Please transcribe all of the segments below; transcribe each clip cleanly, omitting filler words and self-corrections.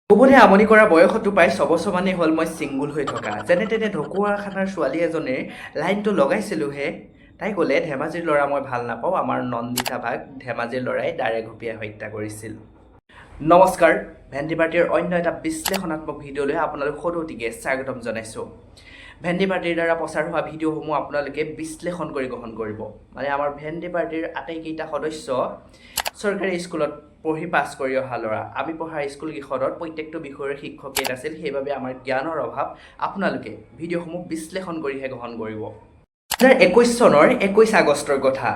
কোবনে আমনি কৰা বয়সতো প্ৰায় ৬ বছৰমানেই হ'ল মই ছিংগুল হৈ থকা। যেনে তেনে ঢকুৱাখানাৰ ছোৱালী এজনীৰ লাইনটো লগাইছিলোঁহে। তাই ক'লে ধেমাজিৰ ল'ৰা মই ভাল নাপাওঁ, আমাৰ নন্দিতা বাক ধেমাজিৰ ল'ৰাই দাৰে ঘপিয়াই হত্যা কৰিছিল। নমস্কাৰ, ভেন্দি পাৰ্টিৰ অন্য এটা বিশ্লেষণাত্মক ভিডিঅ'লৈ আপোনালোক সদৌতিকে স্বাগতম জনাইছোঁ। ভেন্দি পাৰ্টিৰ দ্বাৰা প্ৰচাৰ হোৱা ভিডিঅ'সমূহ আপোনালোকে বিশ্লেষণ কৰি গ্ৰহণ কৰিব। মানে আমাৰ ভেন্দি পাৰ্টিৰ আটাইকেইটা সদস্য চৰকাৰী স্কুলত পঢ়ি পাছ কৰি অহা ল'ৰা। আমি পঢ়া স্কুলকেইখনত প্ৰত্যেকটো বিষয়ৰ শিক্ষকেই আছিল, সেইবাবে আমাৰ জ্ঞানৰ অভাৱ। আপোনালোকে ভিডিঅ'সমূহ বিশ্লেষণ কৰিহে গ্ৰহণ কৰিব। 2021 চনৰ 21 আগষ্টৰ কথা।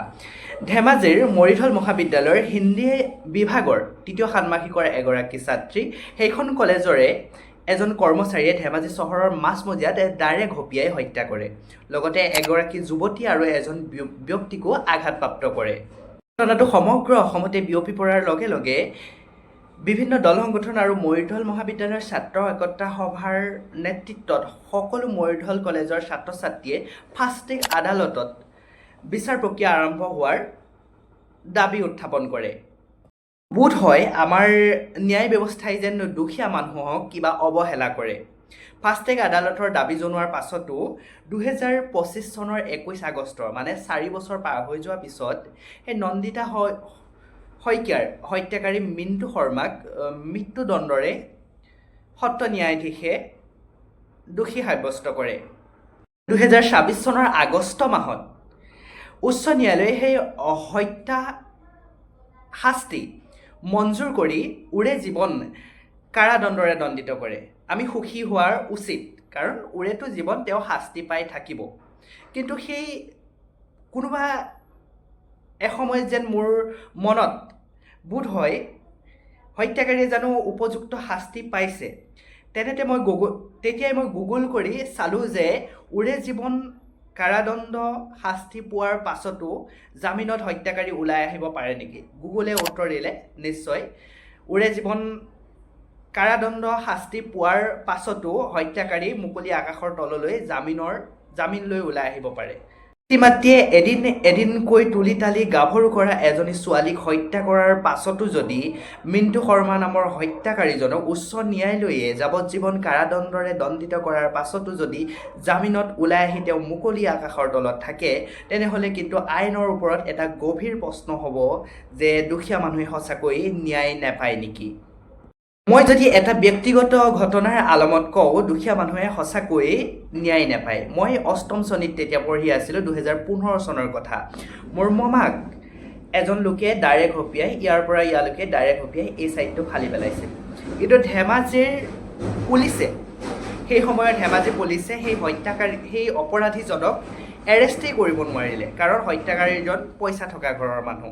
ধেমাজিৰ মৰিধল মহাবিদ্যালয়ৰ হিন্দী বিভাগৰ তৃতীয় ষান্মাসিকৰ এগৰাকী ছাত্ৰী, সেইখন কলেজৰে এজন কৰ্মচাৰীয়ে ধেমাজি চহৰৰ মাজমজিয়াত দাৰে ঘপিয়াই হত্যা কৰে। লগতে এগৰাকী যুৱতী আৰু এজন ব্যক্তিকো আঘাতপ্ৰাপ্ত কৰে। ঘটনাটো সমগ্ৰ অসমতে বিয়পি পৰাৰ লগে লগে বিভিন্ন দল সংগঠন আৰু মৰিধল মহাবিদ্যালয়ৰ ছাত্ৰ একতা সভাৰ নেতৃত্বত সকলো মৰিধল কলেজৰ ছাত্ৰ ছাত্ৰীয়ে ফাষ্ট ট্ৰেক আদালতত বিচাৰ প্ৰক্ৰিয়া আৰম্ভ হোৱাৰ দাবী উত্থাপন কৰে। বোধ হয় আমাৰ ন্যায় ব্যৱস্থাই যেন দুখীয়া মানুহক কিবা অৱহেলা কৰে। ফাষ্ট ট্ৰেক আদালতৰ দাবী জনোৱাৰ পাছতো 2025 চনৰ 21 আগষ্টৰ মানে 4 বছৰ পাৰ হৈ যোৱাৰ পিছত সেই নন্দিতা শইকীয়াৰ হত্যাকাৰী মিণ্টু শৰ্মাক মৃত্যুদণ্ডৰে সত্ৰ ন্যায়াধীশে দোষী সাব্যস্ত কৰে। 2026 চনৰ আগষ্ট মাহত উচ্চ ন্যায়ালয়ে সেই হত্যা শাস্তি মঞ্জুৰ কৰি ওৰে জীৱন কাৰাদণ্ডৰে দণ্ডিত কৰে। আমি সুখী হোৱাৰ উচিত, কাৰণ ওৰেটো জীৱন তেওঁ শাস্তি পাই থাকিব। কিন্তু সেই কোনোবা এসময়ত যেন মোৰ মনত বোধ হয় হত্যাকাৰীয়ে জানো উপযুক্ত শাস্তি পাইছে। তেতিয়াই মই গুগল কৰি চালোঁ যে ওৰে জীৱন কাৰাদণ্ড শাস্তি পোৱাৰ পাছতো জামিনত হত্যাকাৰী ওলাই আহিব পাৰে নেকি? গুগলে উত্তৰ দিলে নিশ্চয়। ওৰে জীৱন কাৰাদণ্ড শাস্তি পোৱাৰ পাছতো হত্যাকাৰী মুকলি আকাশৰ তললৈ জামিন লৈ ওলাই আহিব পাৰে। পিতৃ-মাতৃয়ে এদিনকৈ তুলি তালি গাভৰু কৰা এজনী ছোৱালীক হত্যা কৰাৰ পাছতো যদি মিণ্টু শৰ্মা নামৰ হত্যাকাৰীজনক উচ্চ ন্যায়ালয়ে যাৱজ্জীৱন কাৰাদণ্ডৰে দণ্ডিত কৰাৰ পাছতো যদি জামিনত ওলাই আহি তেওঁ মুকলি আকাশৰ তলত থাকে, তেনেহ'লে কিন্তু আইনৰ ওপৰত এটা গভীৰ প্ৰশ্ন হ'ব যে দুখীয়া মানুহে সঁচাকৈ ন্যায় নাপায় নেকি? মই যদি এটা ব্যক্তিগত ঘটনাৰ আলমত কওঁ, দুখীয়া মানুহে সঁচাকৈ ন্যায় নাপায়। মই অষ্টম শ্ৰেণীত তেতিয়া পঢ়ি আছিলোঁ, 2015 চনৰ কথা। মোৰ মামাক এজন লোকে দাৰে ঘপিয়াই ইয়াৰ পৰা ইয়ালৈকে দাৰে ঘপিয়াই এই ছাইডটো ফালি পেলাইছিল। কিন্তু ধেমাজিৰ পুলিচে সেই সময়ত সেই অপৰাধীজনক এৰেষ্টেই কৰিব নোৱাৰিলে, কাৰণ হত্যাকাৰীজন পইচা থকা ঘৰৰ মানুহ।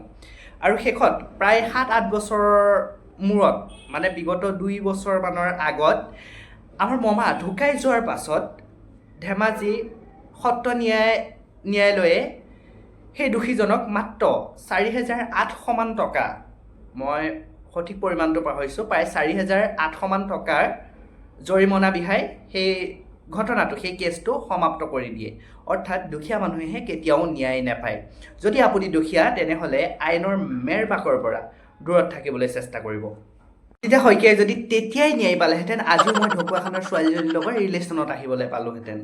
আৰু শেষত প্ৰায় 7-8 বছৰৰ মূৰত, মানে বিগত 2 বছৰমানৰ আগত আমাৰ মামা ঢুকাই যোৱাৰ পাছত ধেমাজি সত্ৰ ন্যায়ালয়ে সেই দোষীজনক মাত্ৰ 4,800 মান টকা, মই সঠিক পৰিমাণটো পাহৰিছোঁ, প্ৰায় 4,800 মান টকাৰ জৰিমনা বিহাই সেই ঘটনাটো, সেই কেছটো সমাপ্ত কৰি দিয়ে। অৰ্থাৎ দুখীয়া মানুহেহে কেতিয়াও ন্যায় নাপায়। যদি আপুনি দুখীয়া, তেনেহ'লে আইনৰ মেৰ বাকৰ পৰা দূৰত থাকিবলৈ চেষ্টা কৰিব। তেতিয়া শইকীয়াই যদি তেতিয়াই ন্যায় পালেহেঁতেন, আজিও মই ঢকুৱাখানাৰ ছোৱালীজনীৰ লগত ৰিলেশ্যনত আহিবলৈ পালোহেঁতেন।